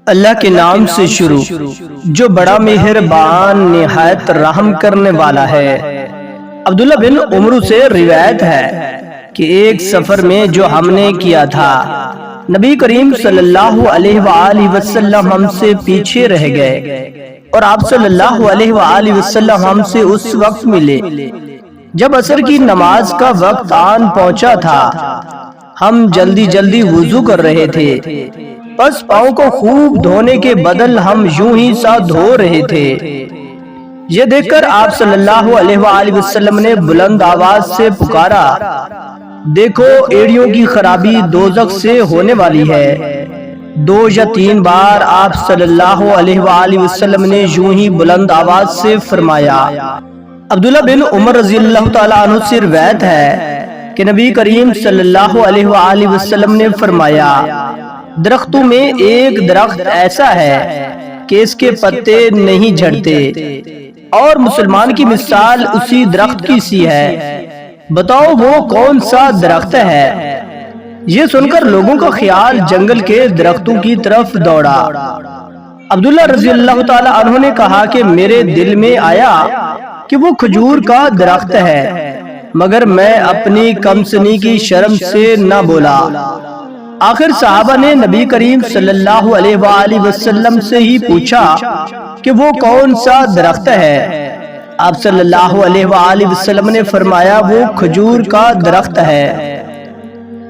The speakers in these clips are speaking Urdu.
اللہ کے نام سے شروع جو بڑا مہربان نہایت رحم کرنے والا ہے۔ عبداللہ بن عمر سے روایت ہے کہ ایک سفر میں جو ہم نے کیا تھا، نبی کریم صلی اللہ علیہ وآلہ وسلم ہم سے پیچھے رہ گئے اور آپ صلی اللہ علیہ وآلہ وسلم ہم سے اس وقت ملے جب عصر کی نماز کا وقت آن پہنچا تھا۔ ہم جلدی جلدی وضو کر رہے تھے، پس پاؤں کو خوب دھونے کے بدل ہم یوں ہی سا دھو رہے تھے۔ یہ دیکھ کر آپ صلی اللہ علیہ وآلہ وسلم نے بلند آواز سے پکارا، دیکھو ایڑیوں کی خرابی دوزخ سے ہونے والی ہے۔ 2 یا 3 بار آپ صلی اللہ علیہ وآلہ وسلم نے یوں ہی بلند آواز سے فرمایا۔ عبداللہ بن عمر رضی اللہ تعالیٰ عنہ سے روایت ہے کہ نبی کریم صلی اللہ علیہ وآلہ وسلم نے فرمایا، درختوں میں ایک درخت ایسا ہے کہ اس کے پتے نہیں جھڑتے، اور مسلمان کی مثال اسی درخت کی سی ہے، بتاؤ وہ کون سا درخت ہے؟ یہ سن کر لوگوں کا خیال جنگل کے درختوں کی طرف دوڑا۔ عبداللہ رضی اللہ تعالیٰ عنہ نے کہا کہ میرے دل میں آیا کہ وہ کھجور کا درخت ہے، مگر میں اپنی کم سنی کی شرم سے نہ بولا۔ آخر صحابہ نے نبی کریم صلی اللہ علیہ وآلہ وسلم سے ہی پوچھا کہ وہ کون سا درخت ہے؟ آپ صلی اللہ علیہ وآلہ وسلم نے فرمایا، وہ کھجور کا درخت ہے۔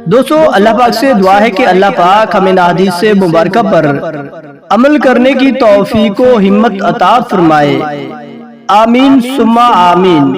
دوستو، اللہ پاک سے دعا ہے کہ اللہ پاک ہمیں حدیث مبارکہ پر عمل کرنے کی توفیق و ہمت عطا فرمائے۔ آمین ثم آمین۔